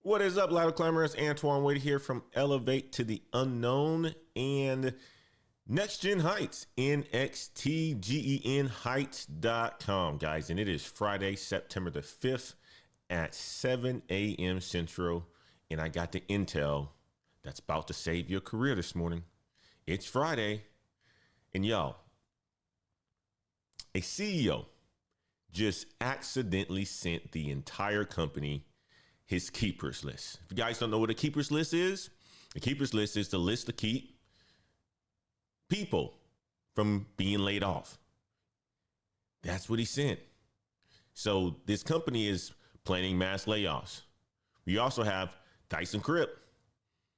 What is up, ladder climbers? Antoine Wade here from Elevate to the Unknown and Next Gen Heights, nxtgenheights.com, guys. And it is Friday, September the 5th at 7 a.m. Central. And I got the intel that's about to save your career this morning. It's Friday. And y'all, a CEO just accidentally sent the entire company his keepers list. If you guys don't know what a keepers list is, the keepers list is the list to keep people from being laid off. That's what he sent. So this company is planning mass layoffs. We also have Thyssenkrupp.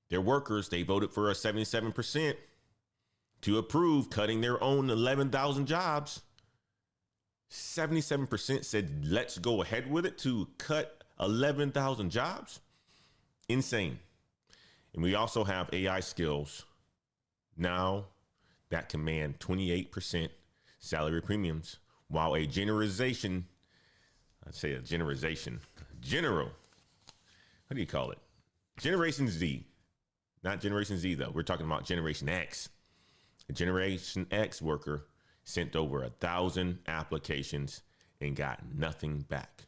Their workers, they voted for a 77% to approve cutting their own 11,000 jobs. 77% said, let's go ahead with it to cut 11,000 jobs. Insane. And we also have AI skills now that command 28% salary premiums, while a general, what do you call it? Generation Z, not Generation Z though. We're talking about Generation X. A Generation X worker sent over 1,000 applications and got nothing back.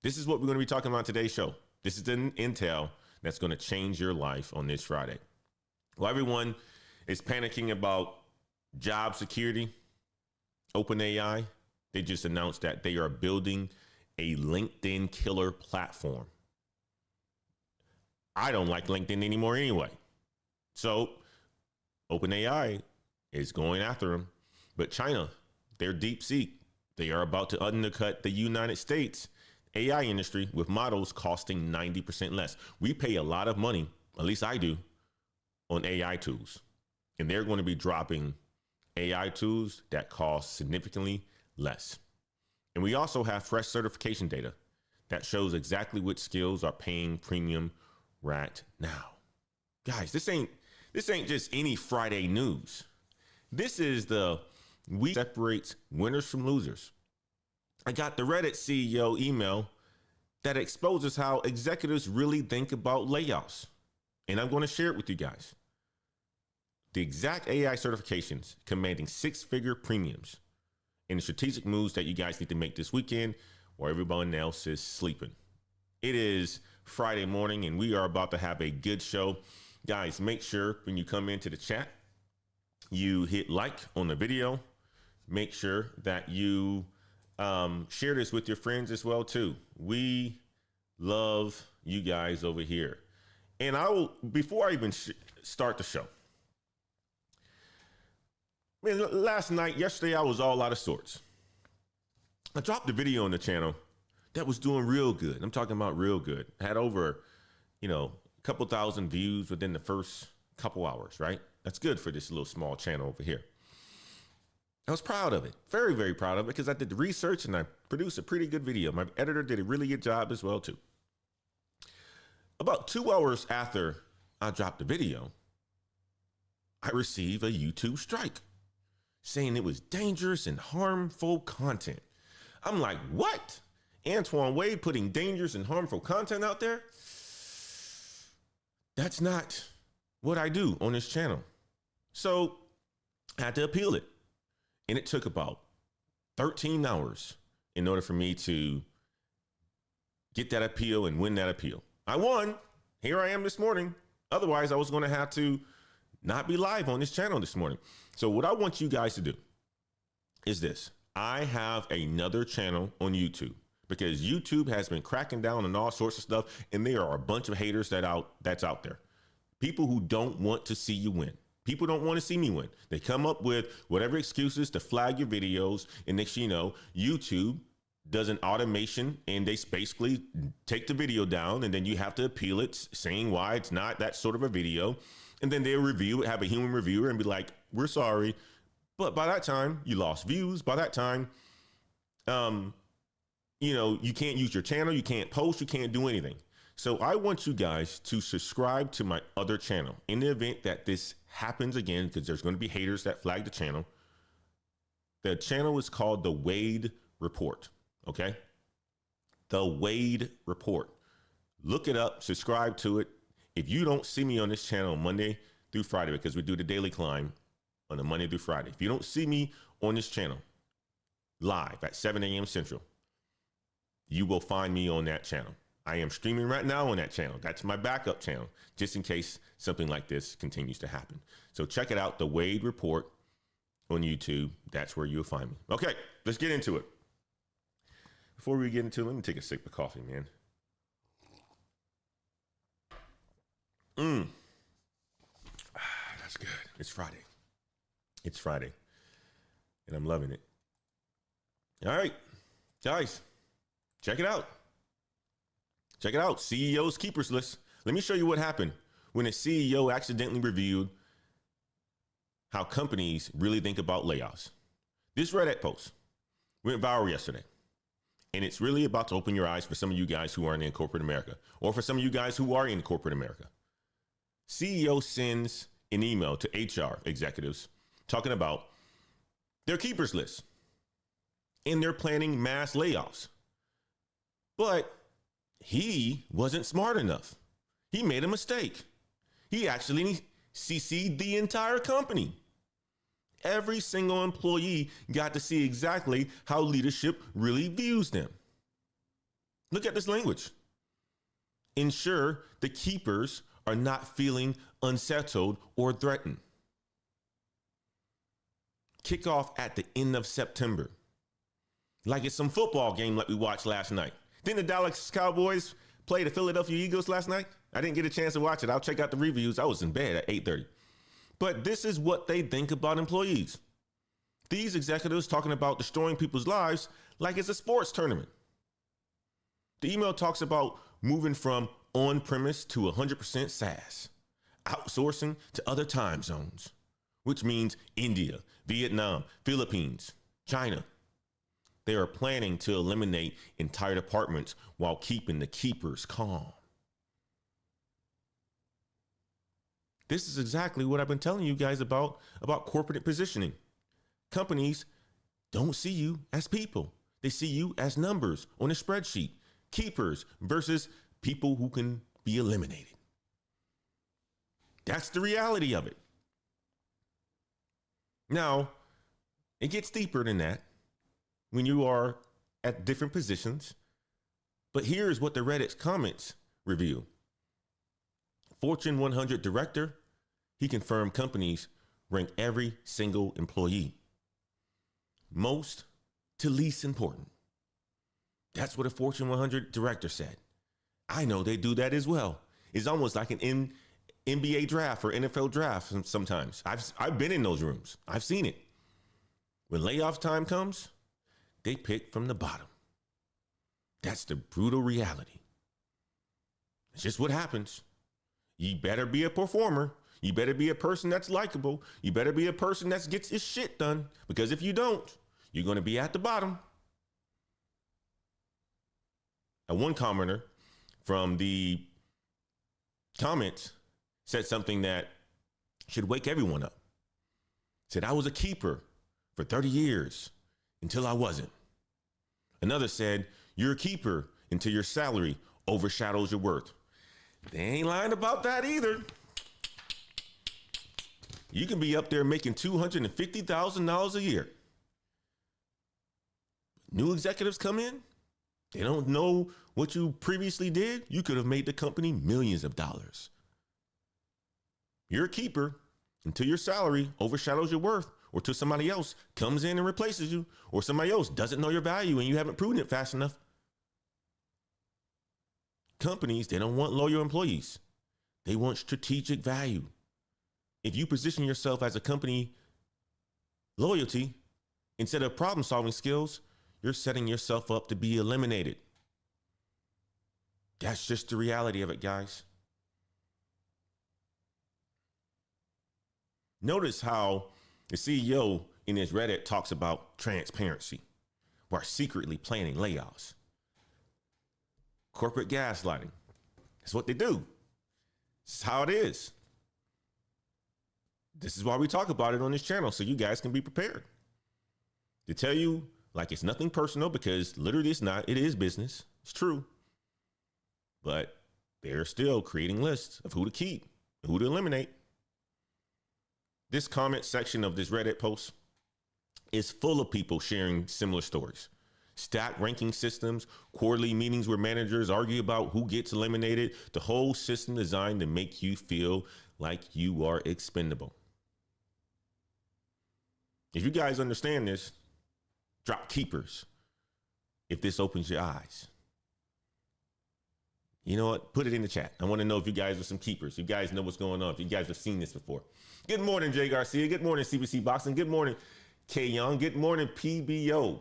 This is what we're going to be talking about today's show. This is the intel that's going to change your life on this Friday. While everyone is panicking about job security, OpenAI, they just announced that they are building a LinkedIn killer platform. I don't like LinkedIn anymore anyway. So OpenAI is going after them. But China, their DeepSea, they are about to undercut the United States AI industry with models costing 90% less. We pay a lot of money, at least I do, on AI tools. And they're going to be dropping AI tools that cost significantly less. And we also have fresh certification data that shows exactly which skills are paying premium right now. Guys, this ain't just any Friday news. This is the week separates winners from losers. I got the Reddit CEO email that exposes how executives really think about layoffs. And I'm going to share it with you guys. The exact AI certifications commanding six-figure premiums and the strategic moves that you guys need to make this weekend while everyone else is sleeping. It is Friday morning and we are about to have a good show. Guys, make sure when you come into the chat, you hit like on the video. Make sure that you share this with your friends as well too. We love you guys over here. And I will, before I even start the show, yesterday I was all out of sorts. I dropped a video on the channel that was doing real good. I'm talking about real good. I had over, a couple thousand views within the first couple hours, right? That's good for this little small channel over here. I was proud of it. Very, very proud of it because I did the research and I produced a pretty good video. My editor did a really good job as well too. About 2 hours after I dropped the video, I received a YouTube strike saying it was dangerous and harmful content. I'm like, what? Antoine Wade putting dangerous and harmful content out there? That's not what I do on this channel. So I had to appeal it. And it took about 13 hours in order for me to get that appeal and win that appeal. I won. Here I am this morning. Otherwise, I was going to have to not be live on this channel this morning. So what I want you guys to do is this. I have another channel on YouTube because YouTube has been cracking down on all sorts of stuff. And there are a bunch of haters that's out there. People who don't want to see you win. People don't want to see me win. They come up with whatever excuses to flag your videos. And next thing you know, YouTube does an automation and they basically take the video down and then you have to appeal it saying why it's not that sort of a video. And then they'll review it, have a human reviewer and be like, we're sorry. But by that time you lost views. By that time, you can't use your channel. You can't post. You can't do anything. So I want you guys to subscribe to my other channel in the event that this happens again, because there's going to be haters that flag the channel. The channel is called The Wade Report. Okay. The Wade Report. Look it up, subscribe to it. If you don't see me on this channel Monday through Friday, because we do the daily climb on a Monday through Friday. If you don't see me on this channel live at 7 a.m. Central, you will find me on that channel. I am streaming right now on that channel. That's my backup channel, just in case something like this continues to happen. So check it out, The Wade Report on YouTube. That's where you'll find me. Okay, let's get into it. Before we get into it, let me take a sip of coffee, man. That's good. It's Friday. It's Friday. And I'm loving it. All right, guys, check it out. Check it out. CEO's Keepers List. Let me show you what happened when a CEO accidentally reviewed how companies really think about layoffs. This Reddit post went viral yesterday. And it's really about to open your eyes for some of you guys who aren't in corporate America, or for some of you guys who are in corporate America. CEO sends an email to HR executives talking about their keepers list, and they're planning mass layoffs. But he wasn't smart enough. He made a mistake. He actually CC'd the entire company. Every single employee got to see exactly how leadership really views them. Look at this language. Ensure the keepers are not feeling unsettled or threatened. Kickoff at the end of September. Like it's some football game like we watched last night. Didn't the Dallas Cowboys play the Philadelphia Eagles last night? I didn't get a chance to watch it. I'll check out the reviews. I was in bed at 8:30. But this is what they think about employees. These executives talking about destroying people's lives like it's a sports tournament. The email talks about moving from on-premise to 100% SaaS, outsourcing to other time zones, which means India, Vietnam, Philippines, China. They are planning to eliminate entire departments while keeping the keepers calm. This is exactly what I've been telling you guys about corporate positioning. Companies don't see you as people. They see you as numbers on a spreadsheet. Keepers versus people who can be eliminated. That's the reality of it. Now, it gets deeper than that when you are at different positions. But here's what the Reddit's comments reveal. Fortune 100 director, he confirmed companies rank every single employee most to least important. That's what a Fortune 100 director said. I know they do that as well. It's almost like an NBA draft or NFL draft sometimes. I've been in those rooms. I've seen it. When layoff time comes, they pick from the bottom. That's the brutal reality. It's just what happens. You better be a performer. You better be a person that's likable. You better be a person that gets his shit done. Because if you don't, you're going to be at the bottom. And one commenter from the comments said something that should wake everyone up. Said, I was a keeper for 30 years until I wasn't. Another said, you're a keeper until your salary overshadows your worth. They ain't lying about that either. You can be up there making $250,000 a year. New executives come in. They don't know what you previously did. You could have made the company millions of dollars. You're a keeper until your salary overshadows your worth, or till somebody else comes in and replaces you, or somebody else doesn't know your value and you haven't proven it fast enough. Companies, they don't want loyal employees. They want strategic value. If you position yourself as a company loyalty instead of problem-solving skills, you're setting yourself up to be eliminated. That's just the reality of it, guys. Notice how the CEO in his Reddit talks about transparency while secretly planning layoffs. Corporate gaslighting. That's what they do. This is how it is. This is why we talk about it on this channel, so you guys can be prepared. To tell you like it's nothing personal, because literally it's not. It is business. It's true. But they're still creating lists of who to keep, who to eliminate. This comment section of this Reddit post is full of people sharing similar stories. Stack ranking systems, quarterly meetings where managers argue about who gets eliminated, the whole system designed to make you feel like you are expendable. If you guys understand this, drop keepers if this opens your eyes. You know what? Put it in the chat. I want to know if you guys are some keepers. You guys know what's going on. If you guys have seen this before. Good morning, Jay Garcia. Good morning, CBC Boxing. Good morning, K Young. Good morning, PBO.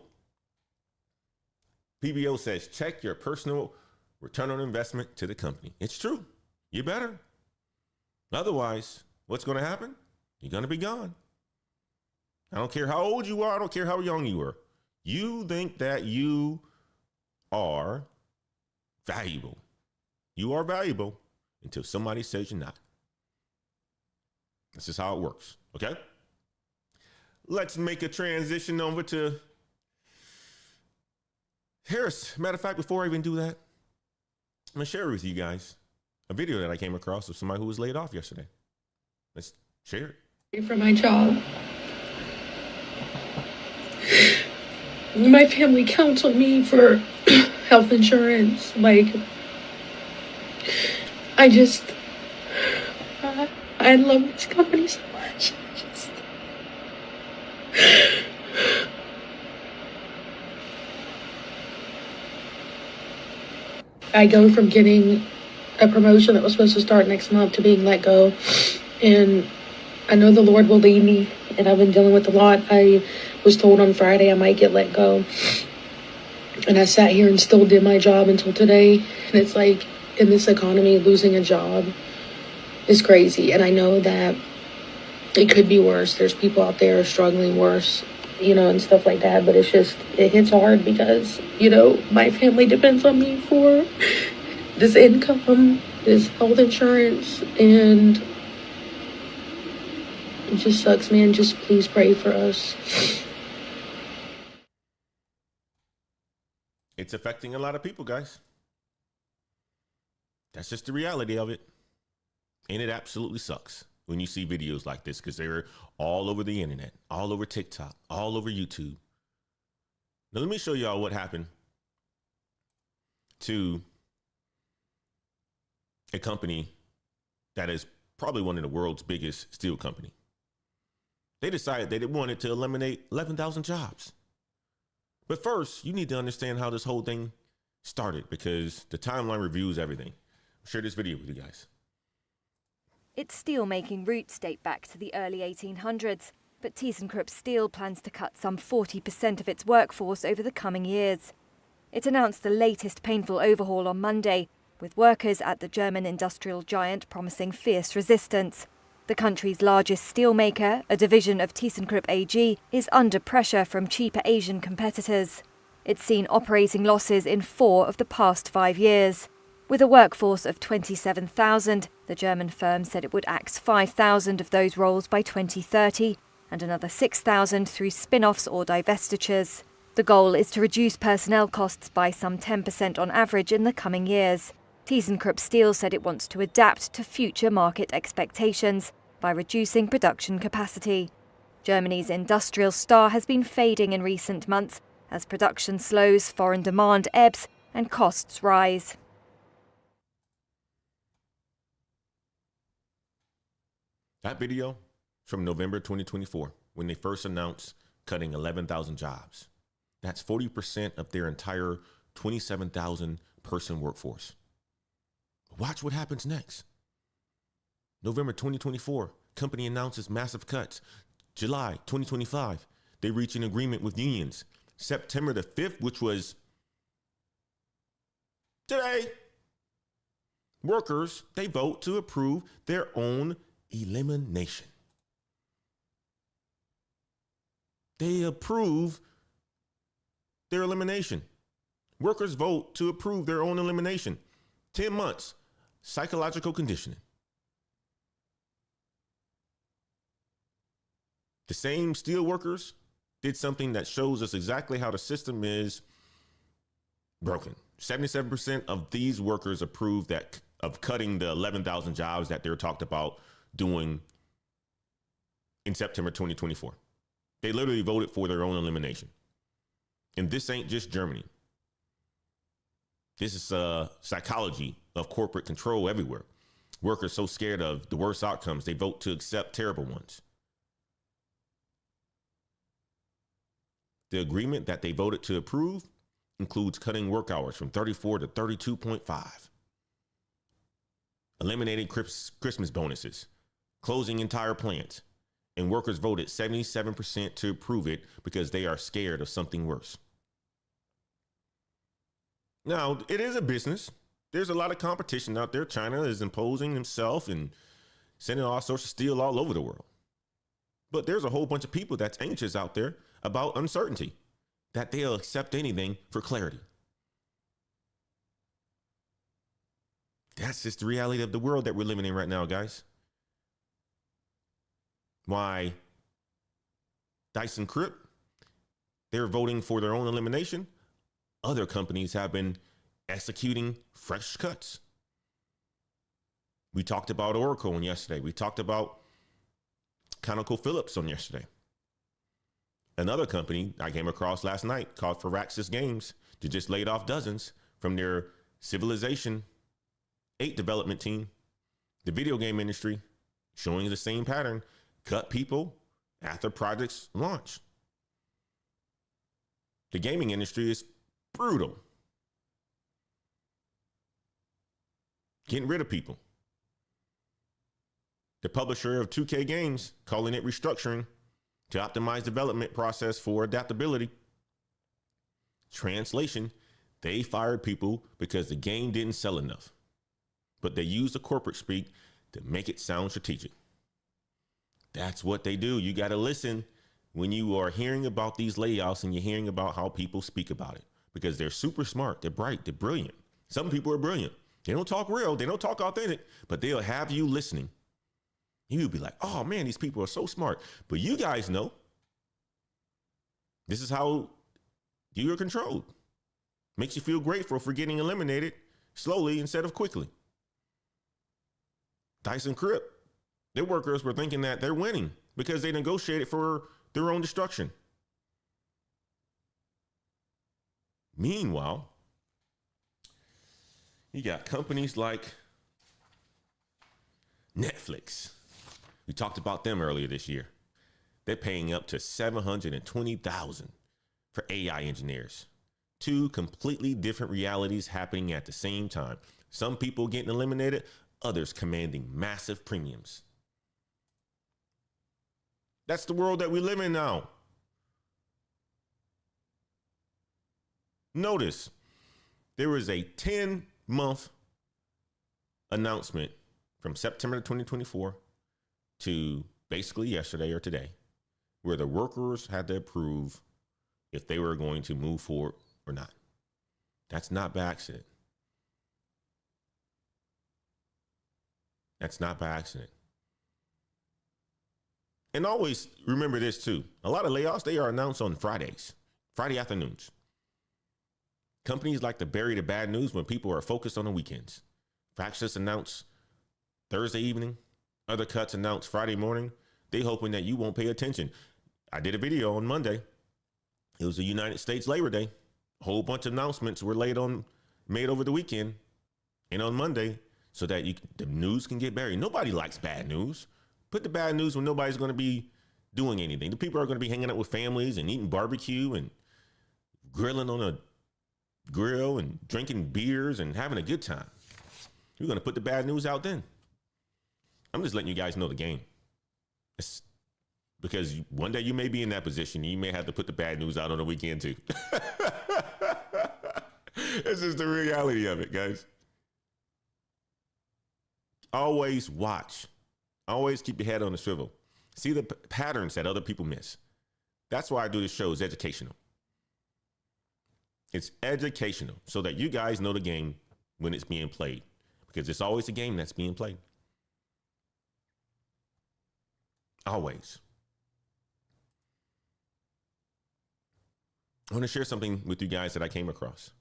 PBO says, check your personal return on investment to the company. It's true. You better. Otherwise, what's going to happen? You're going to be gone. I don't care how old you are. I don't care how young you are. You think that you are valuable. You are valuable until somebody says you're not. This is how it works. Okay. Let's make a transition over to Harris. Matter of fact, before I even do that, I'm going to share with you guys a video that I came across of somebody who was laid off yesterday. Let's share it. For my job. My family counts on me for health insurance. Like, I love this company so much. I go from getting a promotion that was supposed to start next month to being let go. And I know the Lord will lead me, and I've been dealing with a lot. I was told on Friday I might get let go. And I sat here and still did my job until today. And it's like, in this economy, losing a job is crazy. And I know that it could be worse. There's people out there struggling worse, you know, and stuff like that. But it's just, it hits hard because, you know, my family depends on me for this income, this health insurance, and it just sucks, man. Just please pray for us. It's affecting a lot of people, guys. That's just the reality of it. And it absolutely sucks when you see videos like this, because they're all over the internet, all over TikTok, all over YouTube. Now, let me show y'all what happened to a company that is probably one of the world's biggest steel company. They decided that they wanted to eliminate 11,000 jobs. But first, you need to understand how this whole thing started, because the timeline reviews everything. I'll share this video with you guys. Its steel-making roots date back to the early 1800s, but Thyssenkrupp Steel plans to cut some 40% of its workforce over the coming years. It announced the latest painful overhaul on Monday, with workers at the German industrial giant promising fierce resistance. The country's largest steelmaker, a division of Thyssenkrupp AG, is under pressure from cheaper Asian competitors. It's seen operating losses in 4 of the past 5 years. With a workforce of 27,000, the German firm said it would axe 5,000 of those roles by 2030 and another 6,000 through spin-offs or divestitures. The goal is to reduce personnel costs by some 10% on average in the coming years. Thyssenkrupp Steel said it wants to adapt to future market expectations by reducing production capacity. Germany's industrial star has been fading in recent months as production slows, foreign demand ebbs, and costs rise. That video from November 2024, when they first announced cutting 11,000 jobs. That's 40% of their entire 27,000 person workforce. Watch what happens next. November 2024, company announces massive cuts. July 2025, they reach an agreement with unions. September the 5th, which was today, workers, they vote to approve their own elimination. They approve their elimination. Workers vote to approve their own elimination. 10 months, psychological conditioning. The same steel workers did something that shows us exactly how the system is broken. 77% of these workers approved that of cutting the 11,000 jobs that they're talked about doing in September 2024. They literally voted for their own elimination. And this ain't just Germany. This is psychology of corporate control everywhere. Workers so scared of the worst outcomes, they vote to accept terrible ones. The agreement that they voted to approve includes cutting work hours from 34 to 32.5, eliminating Christmas bonuses, closing entire plants, and workers voted 77% to approve it because they are scared of something worse. Now, it is a business. There's a lot of competition out there. China is imposing himself and sending all sorts of steel all over the world. But there's a whole bunch of people that's anxious out there about uncertainty, that they'll accept anything for clarity. That's just the reality of the world that we're living in right now, guys. Why Thyssenkrupp, they're voting for their own elimination. Other companies have been executing fresh cuts. We talked about Oracle on yesterday. We talked about ConocoPhillips on yesterday. Another company I came across last night called Firaxis Games just laid off dozens from their Civilization 8 development team. The video game industry showing the same pattern, cut people after projects launch. The gaming industry is brutal. Getting rid of people. The publisher of 2K Games calling it restructuring to optimize development process for adaptability. Translation, they fired people because the game didn't sell enough, but they used the corporate speak to make it sound strategic. That's what they do. You got to listen when you are hearing about these layoffs and you're hearing about how people speak about it, because they're super smart. They're bright. They're brilliant. Some people are brilliant. They don't talk real. They don't talk authentic, but they'll have you listening. You'll be like, oh man, these people are so smart. But you guys know this is how you are controlled. Makes you feel grateful for getting eliminated slowly instead of quickly. Thyssenkrupp, their workers were thinking that they're winning because they negotiated for their own destruction. Meanwhile, you got companies like Netflix. We talked about them earlier this year. They're paying up to $720,000 for AI engineers. Two completely different realities happening at the same time. Some people getting eliminated, others commanding massive premiums. That's the world that we live in now. Notice there was a 10-month announcement from September 2024 to basically yesterday or today, where the workers had to approve if they were going to move forward or not. That's not by accident. That's not by accident. And always remember this too. A lot of layoffs, they are announced on Fridays, Friday afternoons. Companies like to bury the bad news when people are focused on the weekends. Firaxis announced Thursday evening. Other cuts announced Friday morning. They hoping that you won't pay attention. I did a video on Monday. It was the United States Labor Day. A whole bunch of announcements were made over the weekend and on Monday so that the news can get buried. Nobody likes bad news. Put the bad news when nobody's going to be doing anything. The people are going to be hanging out with families and eating barbecue and grilling on a grill and drinking beers and having a good time. You're going to put the bad news out then. I'm just letting you guys know the game. It's because one day you may be in that position. You may have to put the bad news out on the weekend too. This is the reality of it, guys. Always watch. Always keep your head on the swivel. See the patterns that other people miss. That's why I do this show. It's educational. It's educational so that you guys know the game when it's being played, because it's always a game that's being played. Always. I want to share something with you guys that I came across.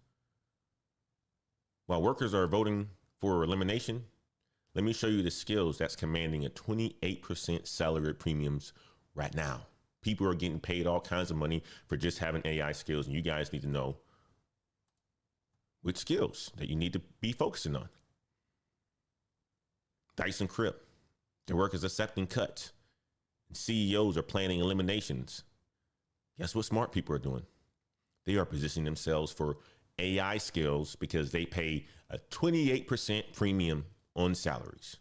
While workers are voting for elimination, let me show you the skills that's commanding a 28% salary premiums right now. People are getting paid all kinds of money for just having AI skills, and you guys need to know which skills that you need to be focusing on. Thyssenkrupp, their workers accepting cuts. CEOs are planning eliminations. Guess what smart people are doing? They are positioning themselves for AI skills because they pay a 28% premium on salaries.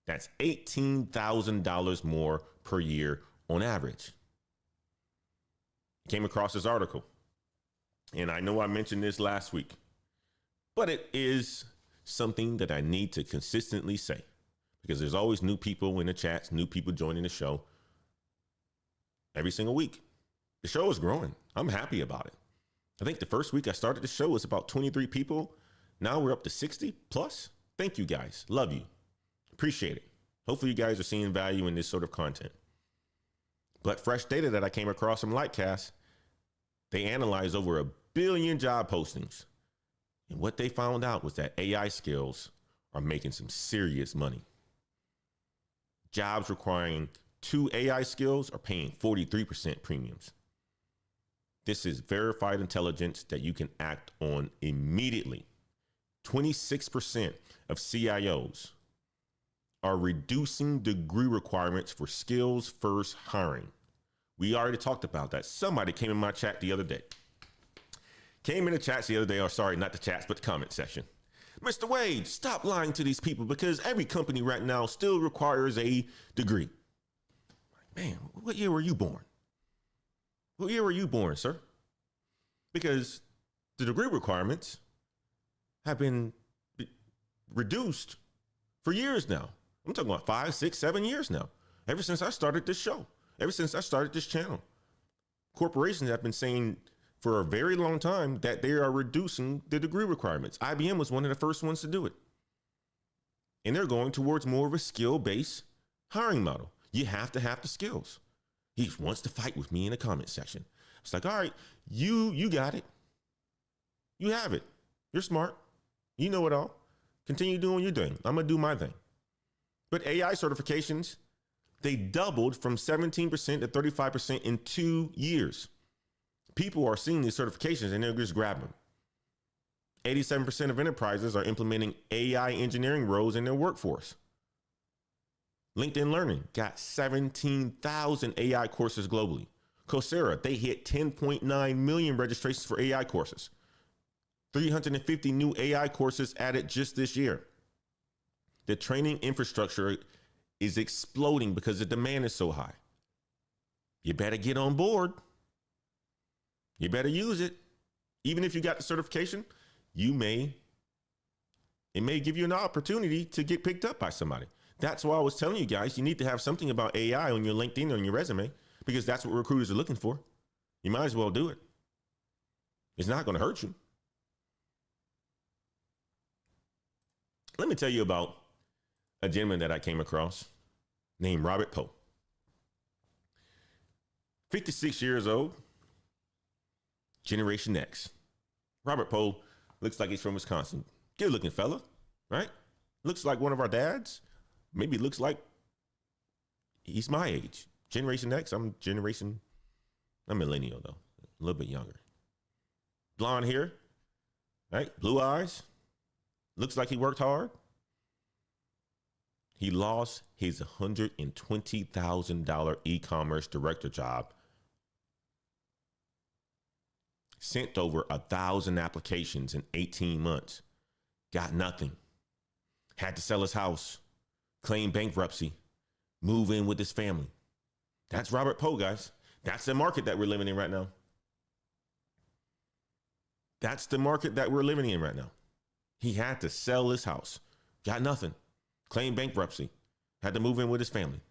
That's $18,000 more per year on average. Came across this article, and I know I mentioned this last week, but it is something that I need to consistently say because there's always new people in the chats, new people joining the show every single week. The show is growing. I'm happy about it. I think the first week I started the show was about 23 people. Now we're up to 60 plus. Thank you guys. Love you. Appreciate it. Hopefully you guys are seeing value in this sort of content. But fresh data that I came across from Lightcast, they analyzed over 1 billion job postings. And what they found out was that AI skills are making some serious money. Jobs requiring 2 AI skills are paying 43% premiums. This is verified intelligence that you can act on immediately. 26% of CIOs are reducing degree requirements for skills first hiring. We already talked about that. Somebody came in my chat the other day. Came in the chats the other day, or sorry, not the chats, but the comment section. Mr. Wade, stop lying to these people because every company right now still requires a degree. Man, what year were you born? What year were you born, sir? Because the degree requirements have been reduced for years now. I'm talking about 5, 6, 7 years now. Ever since I started this show, ever since I started this channel, corporations have been saying for a very long time that they are reducing the degree requirements. IBM was one of the first ones to do it. And they're going towards more of a skill-based hiring model. You have to have the skills. He wants to fight with me in the comment section. It's like, all right, you got it. You have it. You're smart. You know it all. Continue doing your thing. I'm going to do my thing. But AI certifications, they doubled from 17% to 35% in 2 years. People are seeing these certifications and they're just grabbing them. 87% of enterprises are implementing AI engineering roles in their workforce. LinkedIn Learning got 17,000 AI courses globally. Coursera, they hit 10.9 million registrations for AI courses. 350 new AI courses added just this year. The training infrastructure is exploding because the demand is so high. You better get on board. You better use it. Even if you got the certification, it may give you an opportunity to get picked up by somebody. That's why I was telling you guys, you need to have something about AI on your LinkedIn, on your resume, because that's what recruiters are looking for. You might as well do it. It's not going to hurt you. Let me tell you about a gentleman that I came across named Robert Poe. 56 years old, Generation X. Robert Poe looks like he's from Wisconsin. Good looking fella, right? Looks like one of our dads. Maybe looks like he's my age. Generation X, I'm millennial though, a little bit younger. Blonde hair, right? Blue eyes. Looks like he worked hard. He lost his $120,000 e-commerce director job. Sent over 1,000 applications in 18 months. Got nothing. Had to sell his house. Claim bankruptcy. Move in with his family. That's Robert Poe, guys. That's the market that we're living in right now. That's the market that we're living in right now. He had to sell his house. Got nothing. Claim bankruptcy. Had to move in with his family.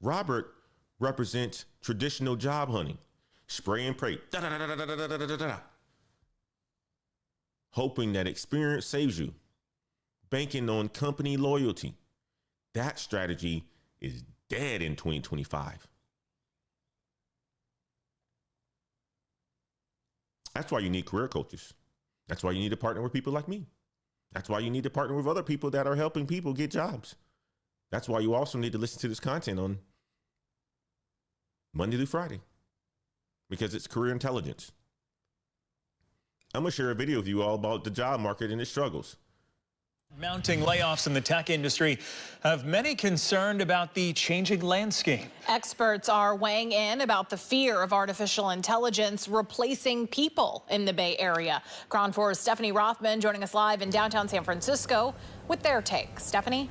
Robert represents traditional job hunting. Spray and pray. Hoping that experience saves you. Banking on company loyalty. That strategy is dead in 2025. That's why you need career coaches. That's why you need to partner with people like me. That's why you need to partner with other people that are helping people get jobs. That's why you also need to listen to this content on Monday through Friday, because it's career intelligence. I'm going to share a video with you all about the job market and its struggles. Mounting layoffs in the tech industry have many concerned about the changing landscape. Experts are weighing in about the fear of artificial intelligence replacing people in the Bay Area. Crown 4's Stephanie Rothman joining us live in downtown San Francisco with their take. Stephanie?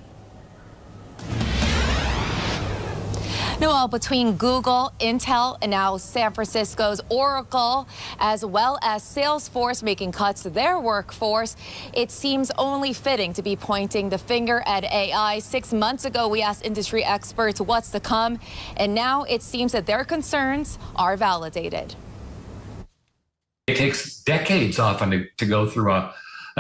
Noel, between Google, Intel, and now San Francisco's Oracle, as well as Salesforce making cuts to their workforce, it seems only fitting to be pointing the finger at AI. 6 months ago, we asked industry experts what's to come, and now it seems that their concerns are validated. It takes decades often to go through a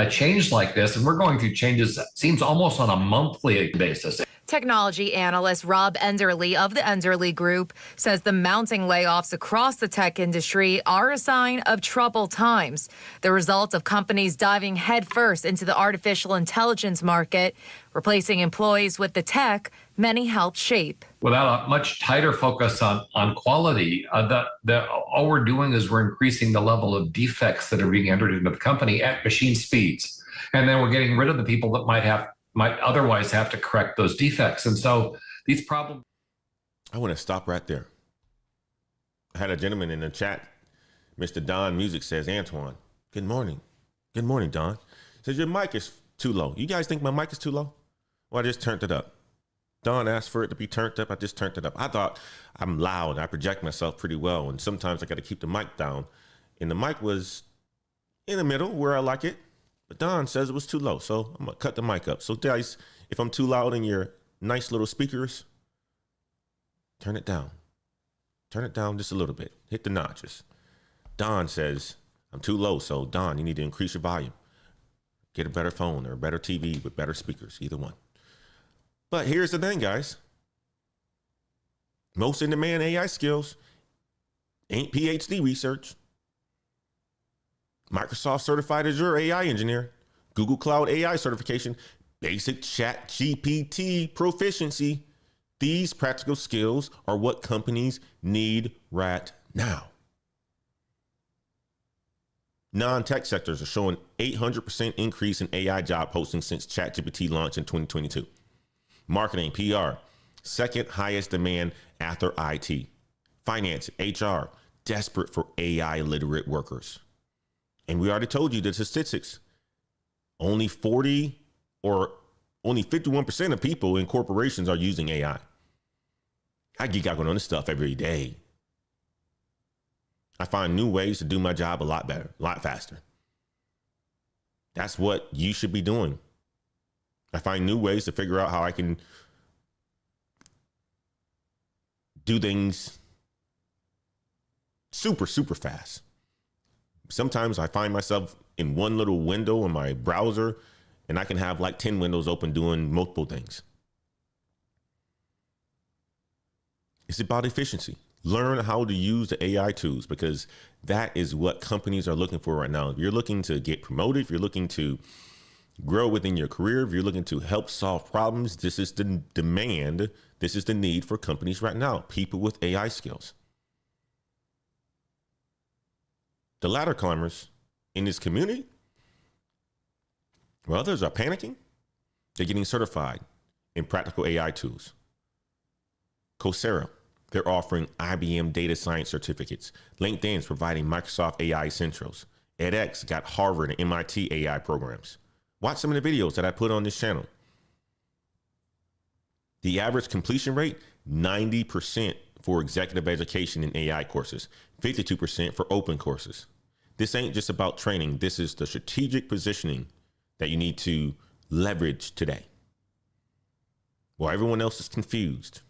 change like this, and we're going through changes, it seems, almost on a monthly basis. Technology analyst Rob Enderle of the Enderle Group says the mounting layoffs across the tech industry are a sign of troubled times, the result of companies diving headfirst into the artificial intelligence market, replacing employees with the tech many helped shape. Without a much tighter focus on quality, all we're doing is we're increasing the level of defects that are being entered into the company at machine speeds. And then we're getting rid of the people that might otherwise have to correct those defects. And so these problems. I want to stop right there. I had a gentleman in the chat, Mr. Don Music says, Antoine, good morning. Good morning, Don. Says your mic is too low. You guys think my mic is too low? Well, I just turned it up. Don asked for it to be turned up. I just turned it up. I thought I'm loud. I project myself pretty well. And sometimes I got to keep the mic down. And the mic was in the middle where I like it. But Don says it was too low, so I'm going to cut the mic up. So guys, if I'm too loud in your nice little speakers, turn it down. Turn it down just a little bit. Hit the notches. Don says, I'm too low, so Don, you need to increase your volume. Get a better phone or a better TV with better speakers, either one. But here's the thing, guys. Most in-demand AI skills ain't PhD research. Microsoft certified Azure AI engineer, Google Cloud AI certification, basic chat GPT proficiency. These practical skills are what companies need right now. Non-tech sectors are showing 800% increase in AI job postings since ChatGPT launched in 2022. Marketing, PR, second highest demand after IT. Finance, HR, desperate for AI literate workers. And we already told you the statistics. Only 51% of people in corporations are using AI. I geek out on this stuff every day. I find new ways to do my job a lot better, a lot faster. That's what you should be doing. I find new ways to figure out how I can do things super, super fast. Sometimes I find myself in one little window in my browser and I can have like 10 windows open doing multiple things. It's about efficiency. Learn how to use the AI tools, because that is what companies are looking for right now. If you're looking to get promoted, if you're looking to grow within your career, if you're looking to help solve problems, this is the demand. This is the need for companies right now. People with AI skills. The ladder climbers in this community, well, others are panicking. They're getting certified in practical AI tools. Coursera, they're offering IBM data science certificates. LinkedIn's providing Microsoft AI Centrals. edX got Harvard and MIT AI programs. Watch some of the videos that I put on this channel. The average completion rate, 90% for executive education in AI courses, 52% for open courses. This ain't just about training. This is the strategic positioning that you need to leverage today. While everyone else is confused.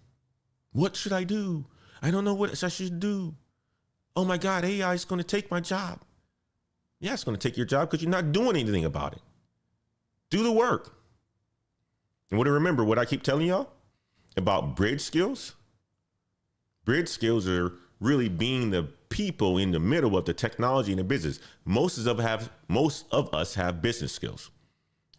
What should I do? I don't know what I should do. Oh my God, AI is going to take my job. Yeah, it's going to take your job because you're not doing anything about it. Do the work. And what to remember, what I keep telling y'all about bridge skills. Bridge skills are really being the people in the middle of the technology and the business. Most of us have business skills,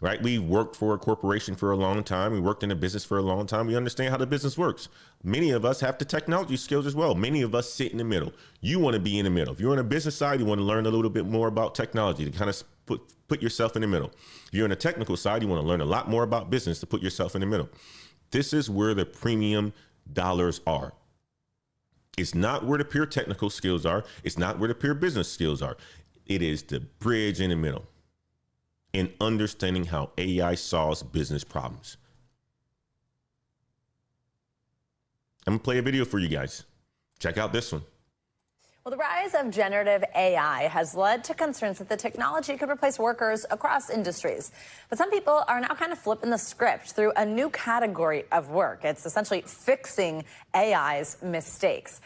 right? We've worked for a corporation for a long time. We worked in a business for a long time. We understand how the business works. Many of us have the technology skills as well. Many of us sit in the middle. You want to be in the middle. If you're on a business side, you want to learn a little bit more about technology to kind of put yourself in the middle. If you're on a technical side, you want to learn a lot more about business to put yourself in the middle. This is where the premium dollars are. It's not where the pure technical skills are. It's not where the pure business skills are. It is the bridge in the middle in understanding how AI solves business problems. I'm gonna play a video for you guys. Check out this one. Well, the rise of generative AI has led to concerns that the technology could replace workers across industries. But some people are now kind of flipping the script through a new category of work. It's essentially fixing AI's mistakes.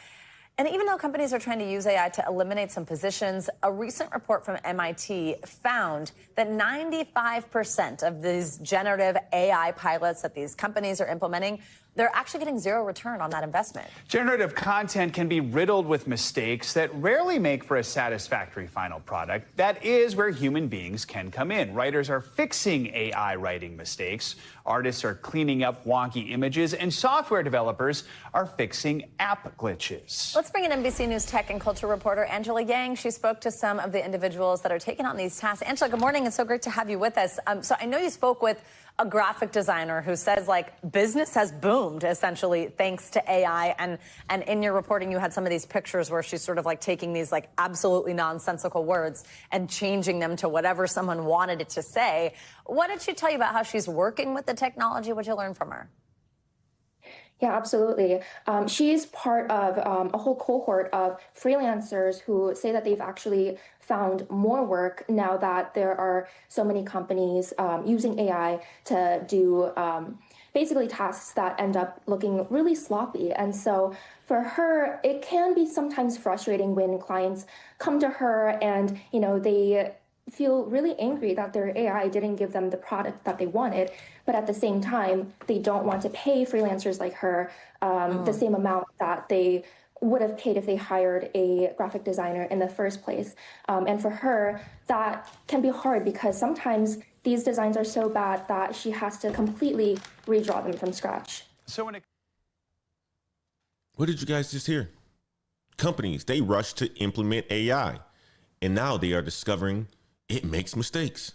And even though companies are trying to use AI to eliminate some positions, a recent report from MIT found that 95% of these generative AI pilots that these companies are implementing, they're actually getting zero return on that investment. Generative content can be riddled with mistakes that rarely make for a satisfactory final product. That is where human beings can come in. Writers are fixing AI writing mistakes. Artists are cleaning up wonky images, and software developers are fixing app glitches. Let's bring in NBC News tech and culture reporter Angela Yang. She spoke to some of the individuals that are taking on these tasks. Angela, good morning. It's so great to have you with us. So I know you spoke with a graphic designer who says, like, business has boomed essentially thanks to AI. And in your reporting, you had some of these pictures where she's sort of like taking these like absolutely nonsensical words and changing them to whatever someone wanted it to say. What did she tell you about how she's working with the technology? What did you learn from her? Yeah, absolutely. She's part of a whole cohort of freelancers who say that they've actually found more work now that there are so many companies using AI to do basically tasks that end up looking really sloppy. And so for her, it can be sometimes frustrating when clients come to her and, you know, they feel really angry that their AI didn't give them the product that they wanted, but at the same time, they don't want to pay freelancers like her the same amount that they would have paid if they hired a graphic designer in the first place. And for her, that can be hard because sometimes these designs are so bad that she has to completely redraw them from scratch. What did you guys just hear? Companies, they rush to implement AI, and now they are discovering it makes mistakes.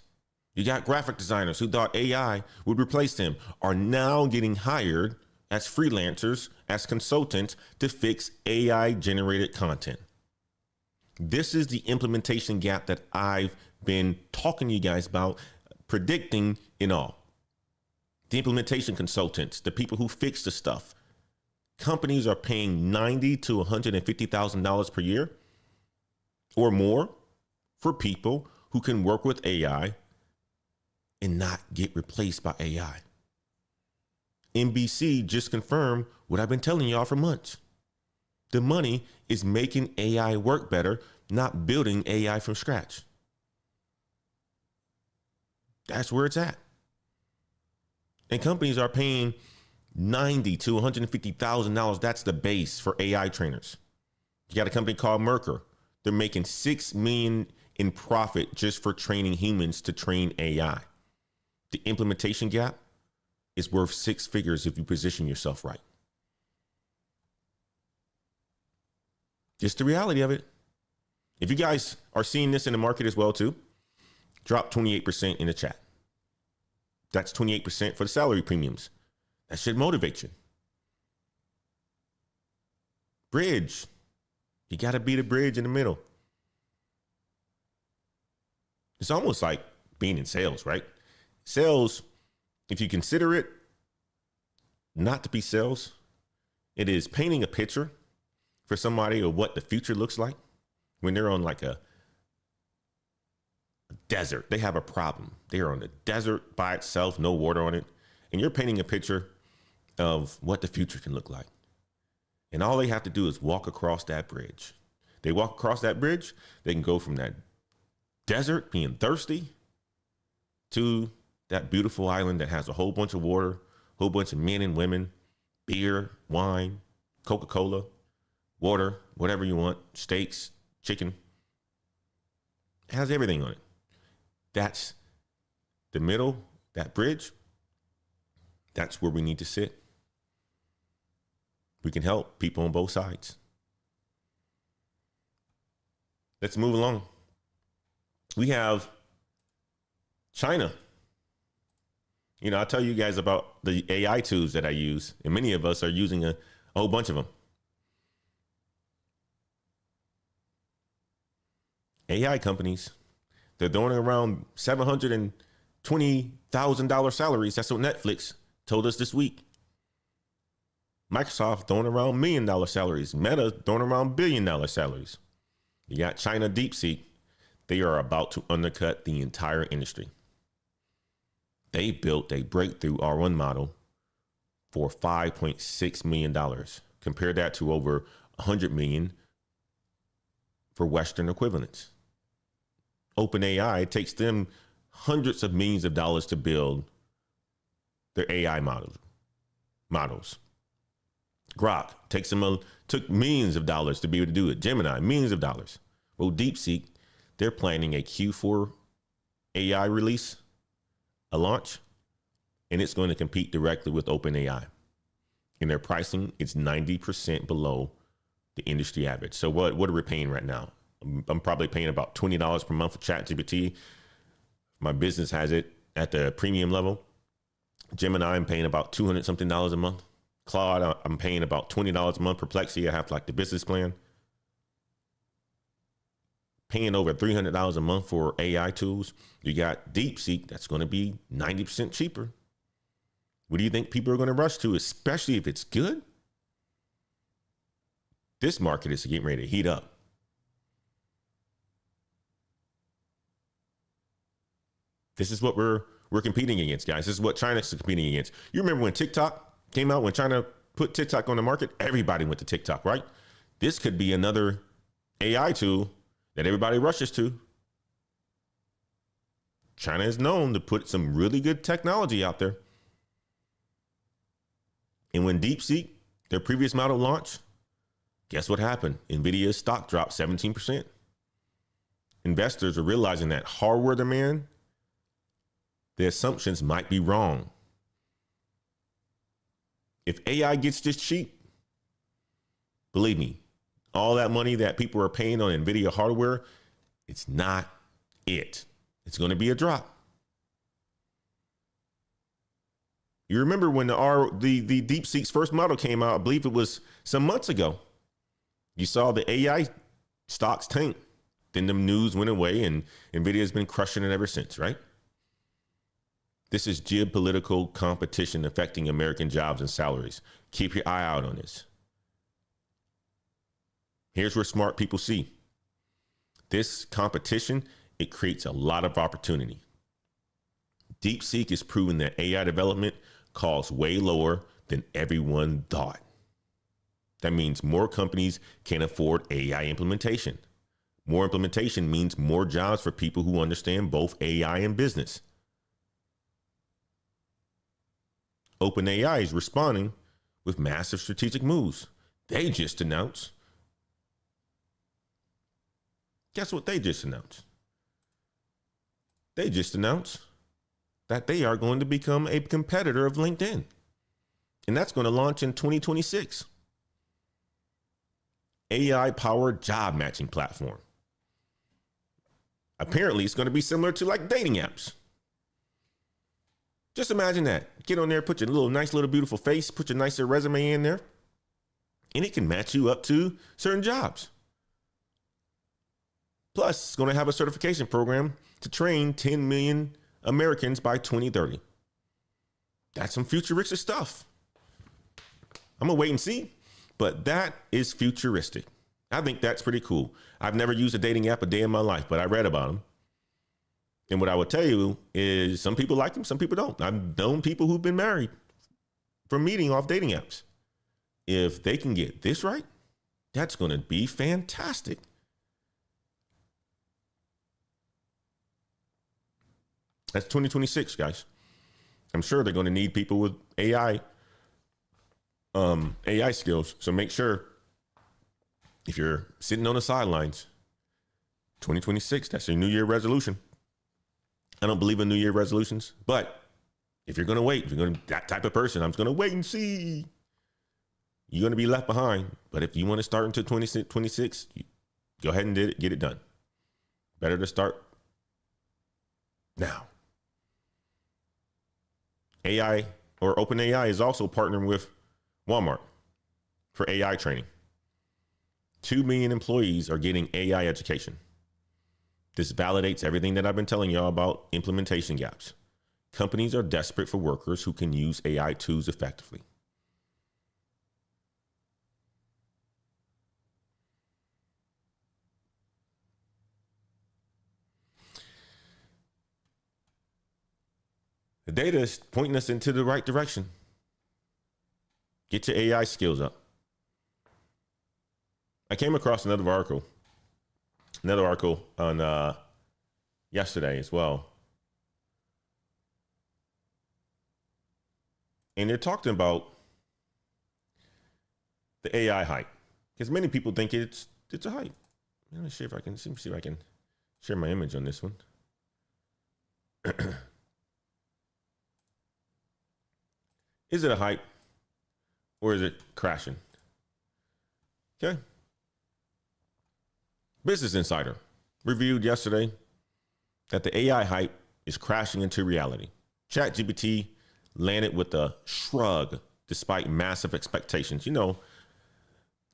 You got graphic designers who thought AI would replace them are now getting hired as freelancers, as consultants to fix AI generated content. This is the implementation gap that I've been talking to you guys about, predicting in all. The implementation consultants, the people who fix the stuff. Companies are paying $90,000 to $150,000 per year or more for people who can work with AI and not get replaced by AI. NBC just confirmed what I've been telling y'all for months. The money is making AI work better, not building AI from scratch. That's where it's at. And companies are paying $90,000 to $150,000. That's the base for AI trainers. You got a company called Mercer. They're making $6 million in profit just for training humans to train AI. The implementation gap is worth six figures if you position yourself right. Just the reality of it. If you guys are seeing this in the market as well too, drop 28% in the chat. That's 28% for the salary premiums. That should motivate you. Bridge. You got to be the bridge in the middle. It's almost like being in sales, right? Sales, if you consider it not to be sales, it is painting a picture for somebody of what the future looks like when they're on like a desert. They have a problem. They are on the desert by itself, no water on it. And you're painting a picture of what the future can look like. And all they have to do is walk across that bridge. They walk across that bridge, they can go from that desert being thirsty to that beautiful island that has a whole bunch of water, a whole bunch of men and women, beer, wine, Coca-Cola, water, whatever you want, steaks, chicken. It has everything on it. That's the middle, that bridge. That's where we need to sit. We can help people on both sides. Let's move along. We have China. You know, I'll tell you guys about the AI tools that I use, and many of us are using a whole bunch of them. AI companies, they're throwing around $720,000 salaries. That's what Netflix told us this week. Microsoft throwing around $1 million salaries. Meta throwing around $1 billion salaries. You got China DeepSea. They are about to undercut the entire industry. They built a breakthrough R1 model for $5.6 million. Compare that to over $100 million for Western equivalents. OpenAI takes them hundreds of millions of dollars to build their AI models. Grok took millions of dollars to be able to do it. Gemini, millions of dollars. Well, DeepSeek, they're planning a Q4 AI release, a launch, and it's going to compete directly with OpenAI. And their pricing is 90% below the industry average. So what are we paying right now? I'm probably paying about $20 per month for ChatGPT. My business has it at the premium level. Gemini, I'm paying about $200 something a month. Claude, I'm paying about $20 a month. Perplexity, I have like the business plan. Paying over $300 a month for AI tools. You got DeepSeek, that's going to be 90% cheaper. What do you think people are going to rush to, especially if it's good? This market is getting ready to heat up. This is what we're competing against, guys. This is what China's competing against. You remember when TikTok came out, when China put TikTok on the market, everybody went to TikTok, right? This could be another AI tool that everybody rushes to. China is known to put some really good technology out there. And when DeepSeek, their previous model launched, guess what happened? NVIDIA's stock dropped 17%. Investors are realizing that hardware demand, the assumptions might be wrong. If AI gets this cheap, believe me, all that money that people are paying on NVIDIA hardware, it's not it. It's going to be a drop. You remember when the DeepSeek's first model came out, I believe it was some months ago. You saw the AI stocks tank. Then the news went away and NVIDIA's been crushing it ever since, right? This is geopolitical competition affecting American jobs and salaries. Keep your eye out on this. Here's where smart people see. This competition, it creates a lot of opportunity. DeepSeek is proving that AI development costs way lower than everyone thought. That means more companies can afford AI implementation. More implementation means more jobs for people who understand both AI and business. OpenAI is responding with massive strategic moves. They just announced. Guess what they just announced? They just announced that they are going to become a competitor of LinkedIn. And that's going to launch in 2026. AI-powered job matching platform. Apparently, it's going to be similar to like dating apps. Just imagine that. Get on there, put your nice little beautiful face, put your nicer resume in there, and it can match you up to certain jobs. Plus, it's going to have a certification program to train 10 million Americans by 2030. That's some futuristic stuff. I'm going to wait and see, but that is futuristic. I think that's pretty cool. I've never used a dating app a day in my life, but I read about them. And what I would tell you is some people like them, some people don't. I've known people who've been married from meeting off dating apps. If they can get this right, that's going to be fantastic. That's 2026, guys. I'm sure they're going to need people with AI skills. So make sure if you're sitting on the sidelines, 2026, that's your New Year resolution. I don't believe in New Year resolutions, but if you're going to wait, if you're going to be that type of person, I'm just going to wait and see. You're going to be left behind. But if you want to start into 2026, go ahead and get it done. Better to start now. AI or OpenAI is also partnering with Walmart for AI training. 2 million employees are getting AI education. This validates everything that I've been telling y'all about implementation gaps. Companies are desperate for workers who can use AI tools effectively. The data is pointing us into the right direction. Get your AI skills up. I came across another article on yesterday as well. And they're talking about the AI hype, because many people think it's a hype. Let me see if I can share my image on this one. Is it a hype or is it crashing? Okay. Business Insider reviewed yesterday that the AI hype is crashing into reality. ChatGPT landed with a shrug despite massive expectations. You know,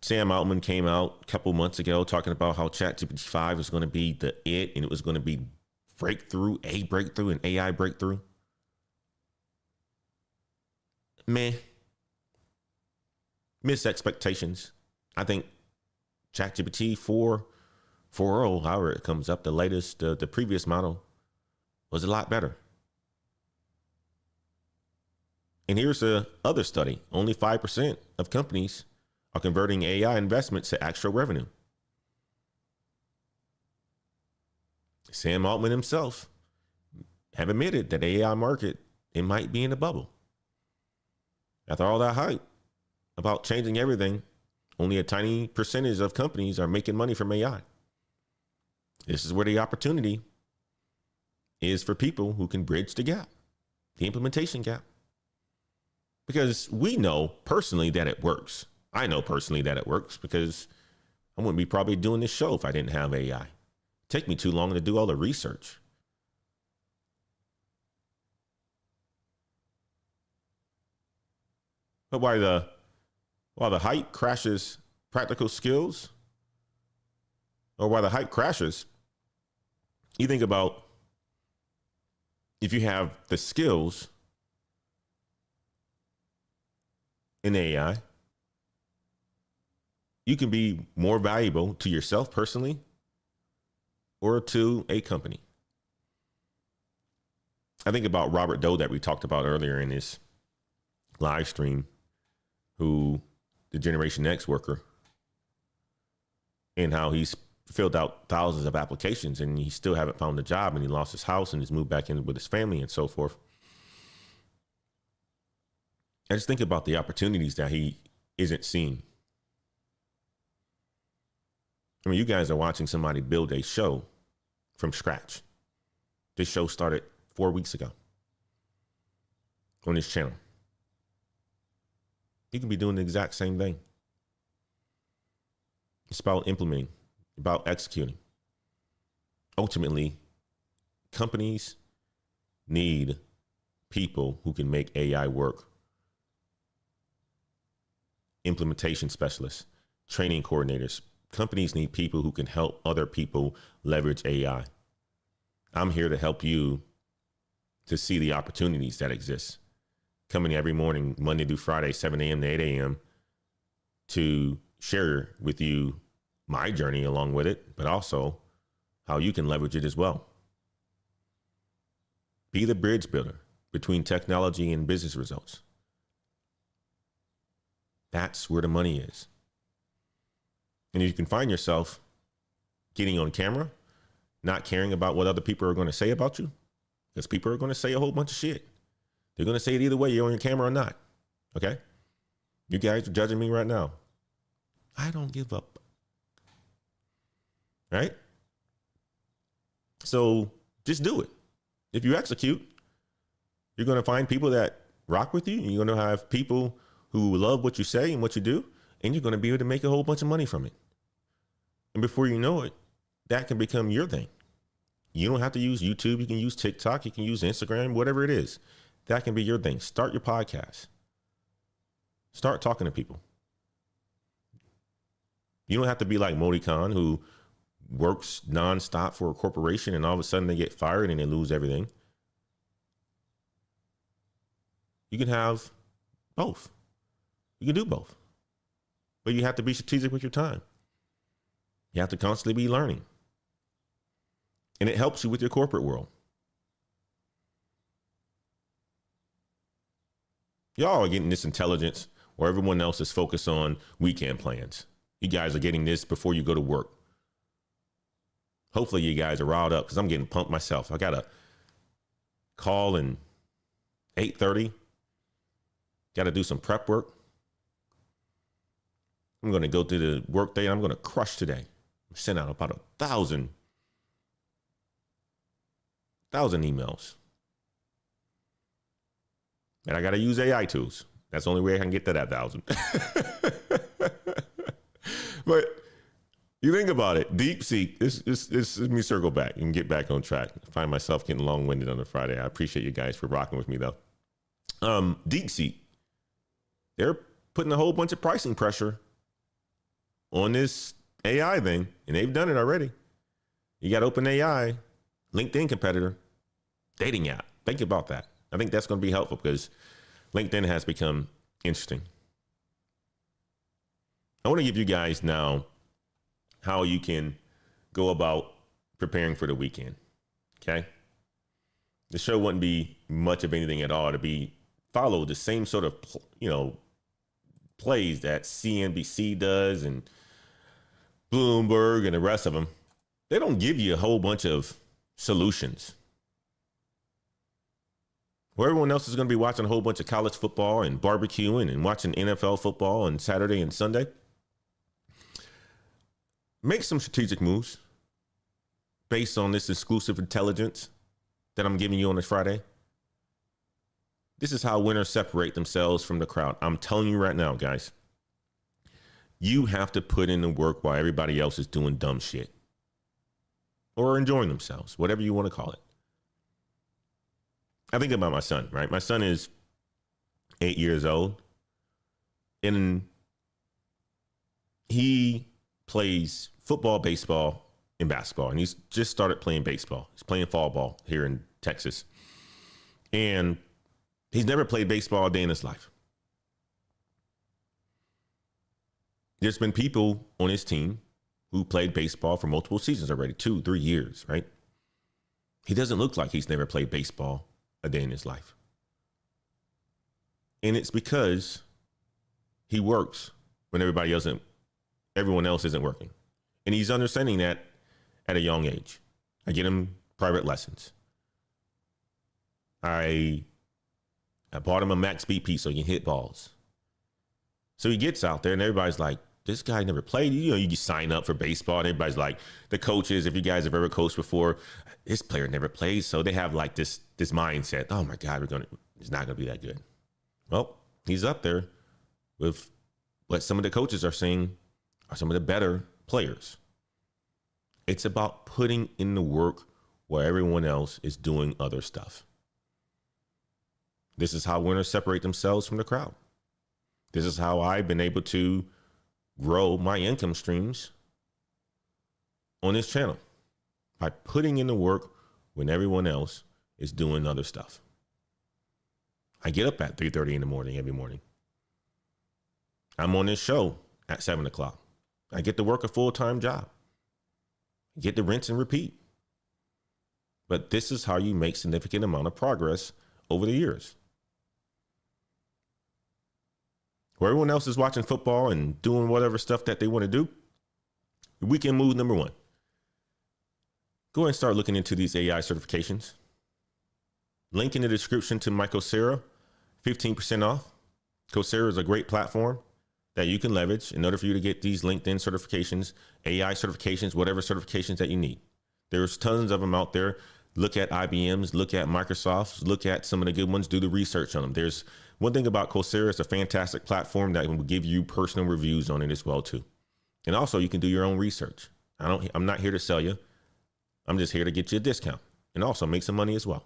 Sam Altman came out a couple months ago talking about how ChatGPT 5 was going to be and it was going to be a breakthrough, an AI breakthrough. Missed expectations. I think ChatGPT 4.0, however it comes up, the latest, the previous model was a lot better. And here's the other study. Only 5% of companies are converting AI investments to actual revenue. Sam Altman himself have admitted that the AI market, it might be in a bubble. After all that hype about changing everything, only a tiny percentage of companies are making money from AI. This is where the opportunity is for people who can bridge the gap, the implementation gap. Because we know personally that it works. I know personally that it works because I wouldn't be probably doing this show if I didn't have AI. It'd take me too long to do all the research. But while the hype crashes practical skills, or while the hype crashes, you think about if you have the skills in AI, you can be more valuable to yourself personally or to a company. I think about Robert Doe that we talked about earlier in this live stream, who the Generation X worker, and how he's filled out thousands of applications and he still haven't found a job, and he lost his house and he's moved back in with his family and so forth. I just think about the opportunities that he isn't seeing. I mean, you guys are watching somebody build a show from scratch. This show started 4 weeks ago on this channel. You can be doing the exact same thing. It's about implementing, about executing. Ultimately, companies need people who can make AI work. Implementation specialists, training coordinators. Companies need people who can help other people leverage AI. I'm here to help you to see the opportunities that exist. Coming every morning, Monday through Friday, 7 a.m. to 8 a.m. to share with you my journey along with it, but also how you can leverage it as well. Be the bridge builder between technology and business results. That's where the money is. And if you can find yourself getting on camera, not caring about what other people are going to say about you, because people are going to say a whole bunch of shit. They're going to say it either way, you're on your camera or not. Okay? You guys are judging me right now. I don't give up. right? So just do it. If you execute, you're going to find people that rock with you. And you're going to have people who love what you say and what you do, and you're going to be able to make a whole bunch of money from it. And before you know it, that can become your thing. You don't have to use YouTube. You can use TikTok. You can use Instagram, whatever it is. That can be your thing. Start your podcast. Start talking to people. You don't have to be like Modi Khan, who works nonstop for a corporation and all of a sudden they get fired and they lose everything. You can have both. You can do both. But you have to be strategic with your time. You have to constantly be learning. And it helps you with your corporate world. Y'all are getting this intelligence where everyone else is focused on weekend plans. You guys are getting this before you go to work. Hopefully you guys are riled up because I'm getting pumped myself. I got a call in 8:30. Got to do some prep work. I'm going to go through the work day and I'm going to crush today. Send out about 1,000 emails. And I got to use AI tools. That's the only way I can get to that 1,000. But you think about it, DeepSea, let me circle back and get back on track. I find myself getting long-winded on a Friday. I appreciate you guys for rocking with me, though. DeepSea, they're putting a whole bunch of pricing pressure on this AI thing, and they've done it already. You got OpenAI, LinkedIn competitor, dating app. Think about that. I think that's going to be helpful because LinkedIn has become interesting. I want to give you guys now how you can go about preparing for the weekend. Okay. The show wouldn't be much of anything at all to be follow the same sort of, plays that CNBC does and Bloomberg and the rest of them. They don't give you a whole bunch of solutions. Where everyone else is going to be watching a whole bunch of college football and barbecuing and watching NFL football on Saturday and Sunday. Make some strategic moves based on this exclusive intelligence that I'm giving you on this Friday. This is how winners separate themselves from the crowd. I'm telling you right now, guys, you have to put in the work while everybody else is doing dumb shit or enjoying themselves, whatever you want to call it. I think about my son, right? My son is 8 years old and he plays football, baseball, and basketball. And he's just started playing baseball. He's playing fall ball here in Texas. And he's never played baseball a day in his life. There's been people on his team who played baseball for multiple seasons already, 2-3 years, right? He doesn't look like he's never played baseball a day in his life. And it's because he works when everyone else isn't working. And he's understanding that at a young age. I get him private lessons. I bought him a max BP so he can hit balls. So he gets out there and everybody's like, this guy never played. You can sign up for baseball and everybody's like, the coaches, if you guys have ever coached before, this player never plays. So they have like this mindset. Oh my God, it's not going to be that good. Well, he's up there with what some of the coaches are saying are some of the better players. It's about putting in the work where everyone else is doing other stuff. This is how winners separate themselves from the crowd. This is how I've been able to grow my income streams on this channel, by putting in the work when everyone else is doing other stuff. I get up at 3:30 in the morning every morning. I'm on this show at 7 o'clock. I get to work a full-time job. I get to rinse and repeat. But this is how you make significant amount of progress over the years. Where everyone else is watching football and doing whatever stuff that they want to do, weekend move number one. Go ahead and start looking into these AI certifications. Link in the description to my Coursera, 15% off. Coursera is a great platform. that you can leverage in order for you to get these LinkedIn certifications, AI certifications, whatever certifications that you need. There's tons of them out there. Look at IBM's, look at Microsoft's, look at some of the good ones, do the research on them. There's one thing about Coursera, it's a fantastic platform that will give you personal reviews on it as well too. And also you can do your own research. I'm not here to sell you. I'm just here to get you a discount and also make some money as well.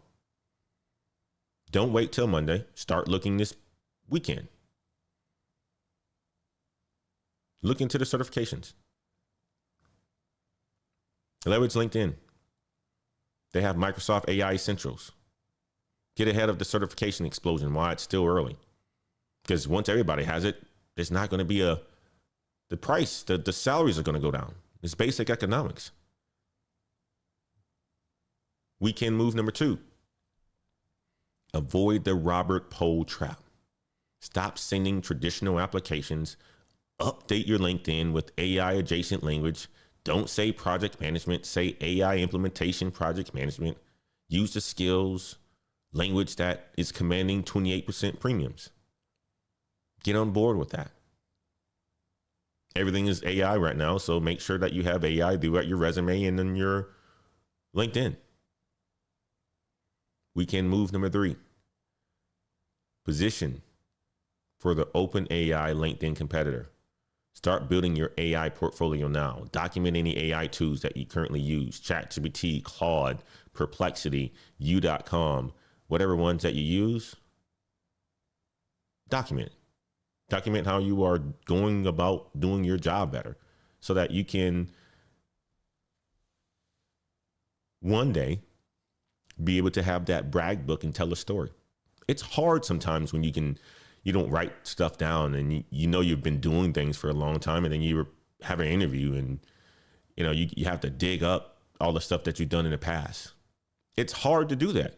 Don't wait till Monday. Start looking this weekend. Look into the certifications. Leverage LinkedIn. They have Microsoft AI Essentials. Get ahead of the certification explosion while it's still early. Because once everybody has it, it's not going to be the price, the salaries are going to go down. It's basic economics. Weekend move number 2. Avoid the Robert Pohl trap. Stop sending traditional applications. Update your LinkedIn with AI adjacent language. Don't say project management, say AI implementation project management. Use the skills language that is commanding 28% premiums. Get on board with that. Everything is AI right now, so make sure that you have AI throughout your resume and in your LinkedIn. Weekend move number 3. Position for the OpenAI LinkedIn competitor. Start building your AI portfolio now. Document any AI tools that you currently use. ChatGPT, Claude, Perplexity, U.com, whatever ones that you use. Document. Document how you are going about doing your job better so that you can one day be able to have that brag book and tell a story. It's hard sometimes when you don't write stuff down and you know you've been doing things for a long time and then you have an interview and you have to dig up all the stuff that you've done in the past. It's hard to do that.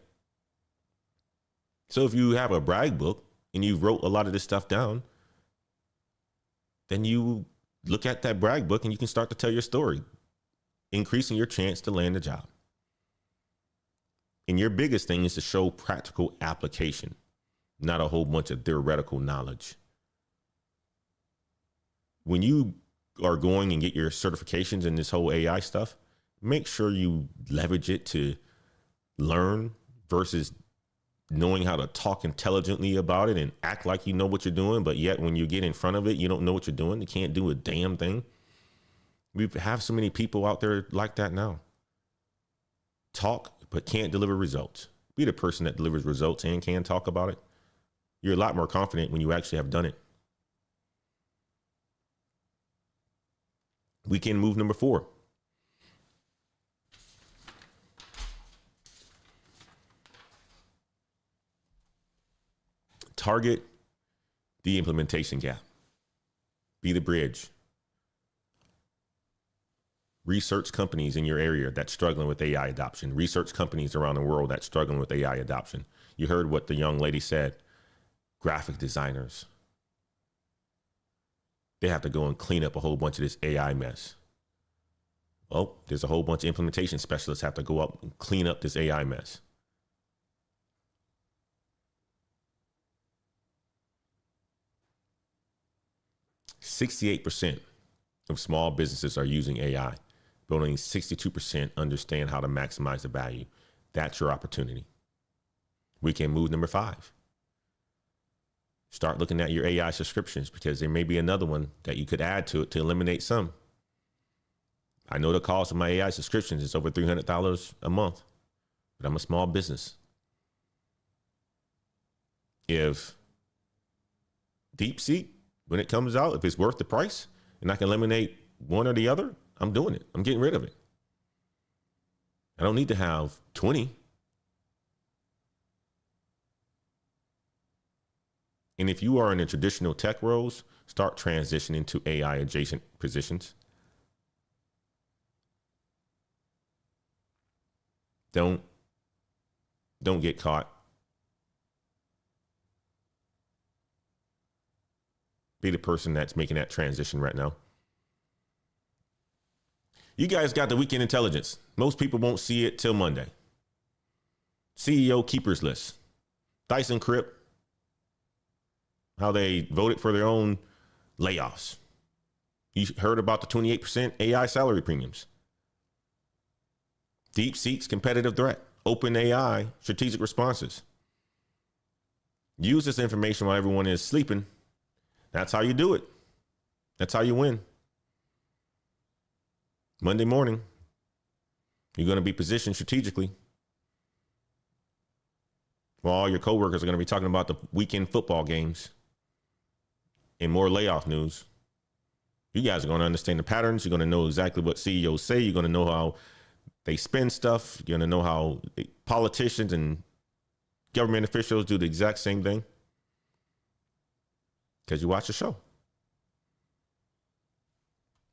So if you have a brag book and you wrote a lot of this stuff down, then you look at that brag book and you can start to tell your story, increasing your chance to land a job. And your biggest thing is to show practical application, not a whole bunch of theoretical knowledge. When you are going and get your certifications in this whole AI stuff, make sure you leverage it to learn versus knowing how to talk intelligently about it and act like you know what you're doing. But yet when you get in front of it, you don't know what you're doing. You can't do a damn thing. We have so many people out there like that now. Talk, but can't deliver results. Be the person that delivers results and can talk about it. You're a lot more confident when you actually have done it. Weekend move number 4. Target the implementation gap. Be the bridge. Research companies in your area that's struggling with AI adoption. Research companies around the world that's struggling with AI adoption. You heard what the young lady said. Graphic designers. They have to go and clean up a whole bunch of this AI mess. Well, there's a whole bunch of implementation specialists have to go up and clean up this AI mess. "68% of small businesses are using AI, but only 62% understand how to maximize the value." That's your opportunity. Weekend move number 5. Start looking at your AI subscriptions because there may be another one that you could add to it to eliminate some. I know the cost of my AI subscriptions is over $300 a month, but I'm a small business. If DeepSea, when it comes out, if it's worth the price and I can eliminate one or the other, I'm doing it. I'm getting rid of it. I don't need to have 20. And if you are in the traditional tech roles, start transitioning to AI adjacent positions. Don't get caught. Be the person that's making that transition right now. You guys got the weekend intelligence. Most people won't see it till Monday. CEO keepers list. Thyssenkrupp, how they voted for their own layoffs. You heard about the 28% AI salary premiums. DeepSeek's competitive threat. OpenAI strategic responses. Use this information while everyone is sleeping. That's how you do it. That's how you win. Monday morning, you're going to be positioned strategically. While all your coworkers are going to be talking about the weekend football games and more layoff news. You guys are going to understand the patterns. You're going to know exactly what CEOs say. You're going to know how they spend stuff. You're going to know how politicians and government officials do the exact same thing. Because you watch the show.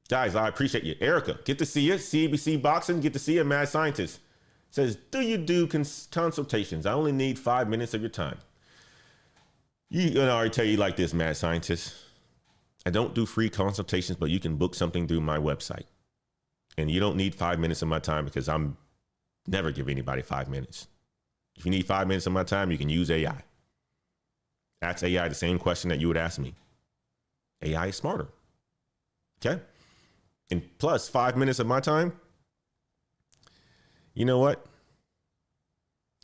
Guys, I appreciate you. Erica, get to see you. CBC Boxing, get to see you. Mad Scientist says, do you do consultations? I only need 5 minutes of your time. I already tell you like this, Mad Scientist. I don't do free consultations, but you can book something through my website. And you don't need 5 minutes of my time because I'm never give anybody 5 minutes. If you need 5 minutes of my time, you can use AI. Ask AI the same question that you would ask me. AI is smarter. Okay? And plus 5 minutes of my time, you know what?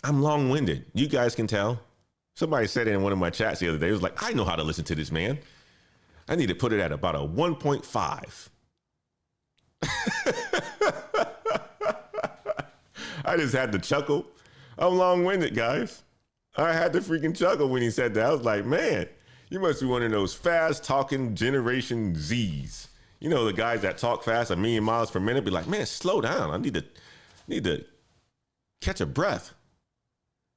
I'm long-winded. You guys can tell. Somebody said it in one of my chats the other day. It was like, I know how to listen to this man. I need to put it at about a 1.5. I just had to chuckle. I'm long-winded, guys. I had to freaking chuckle when he said that. I was like, man, you must be one of those fast-talking Generation Zs. You know, the guys that talk fast, 1,000,000 miles per minute, be like, man, slow down. I need to catch a breath.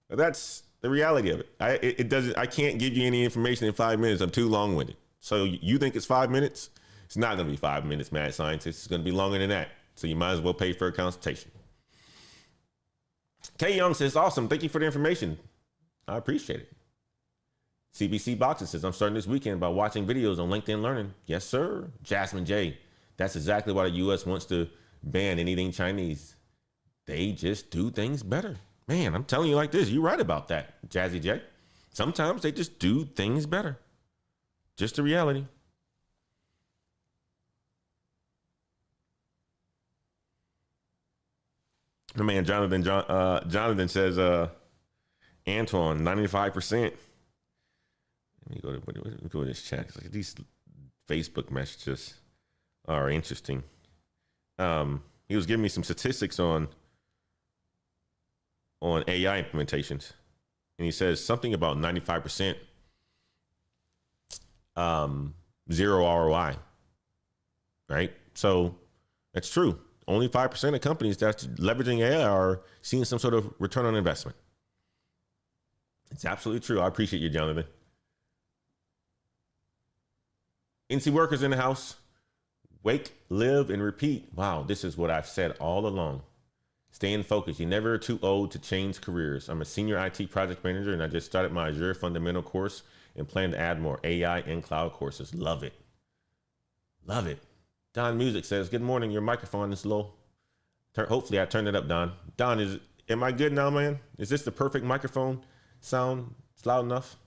But that's the reality of it. I can't give you any information in 5 minutes. I'm too long-winded. So you think it's 5 minutes? It's not going to be 5 minutes, Mad Scientist. It's going to be longer than that. So you might as well pay for a consultation. K Young says, awesome. Thank you for the information. I appreciate it. CBC Boxing says, I'm starting this weekend by watching videos on LinkedIn Learning. Yes, sir. Jasmine J. That's exactly why the U.S. wants to ban anything Chinese. They just do things better. Man, I'm telling you like this. You're right about that, Jazzy J. Sometimes they just do things better. Just the reality. My man Jonathan says, Antoine, 95%. Let me go to this chat. Like, these Facebook messages are interesting. He was giving me some statistics on AI implementations. And he says something about 95% zero ROI. Right? So that's true. Only 5% of companies that's leveraging AI are seeing some sort of return on investment. It's absolutely true. I appreciate you, Jonathan. NC workers in the house. Wake, live, and repeat. Wow, this is what I've said all along. Stay in focus. You're never too old to change careers. I'm a senior IT project manager, and I just started my Azure fundamental course and plan to add more AI and cloud courses. Love it. Love it. Don Music says, good morning. Your microphone is low. Hopefully I turned it up, Don. Don, am I good now, man? Is this the perfect microphone sound? It's loud enough?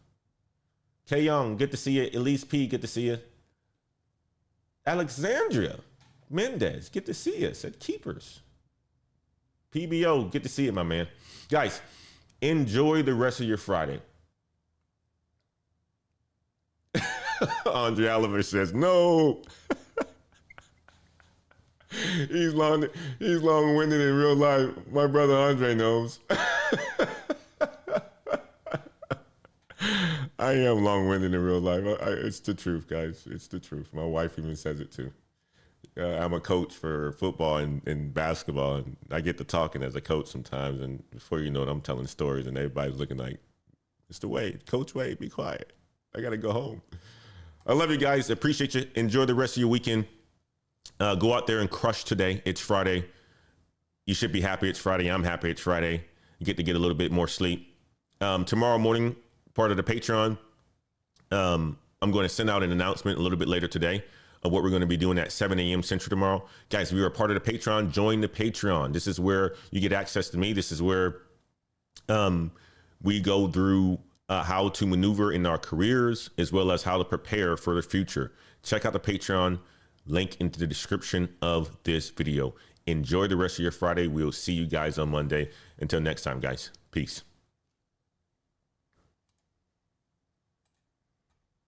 K Young, good to see you. Elise P, good to see you. Alexandria Mendez, good to see you. Said Keepers. PBO, good to see you, my man. Guys, enjoy the rest of your Friday. Andre Oliver says, no. He's long-winded in real life. My brother Andre knows. I am long-winded in real life. It's the truth, guys. It's the truth. My wife even says it too. I'm a coach for football and basketball, and I get to talking as a coach sometimes. And before you know it, I'm telling stories, and everybody's looking like, it's the Wade. Coach Wade, be quiet. I got to go home. I love you guys. Appreciate you. Enjoy the rest of your weekend. Go out there and crush today. It's Friday. You should be happy it's Friday. I'm happy it's Friday. You get to get a little bit more sleep. Tomorrow morning, part of the Patreon, I'm going to send out an announcement a little bit later today of what we're going to be doing at 7 a.m. Central tomorrow. Guys, we are part of the Patreon. Join the Patreon. This is where you get access to me. This is where we go through how to maneuver in our careers, as well as how to prepare for the future. Check out the Patreon link into the description of this video. Enjoy the rest of your Friday. We'll see you guys on Monday. Until next time, guys. Peace.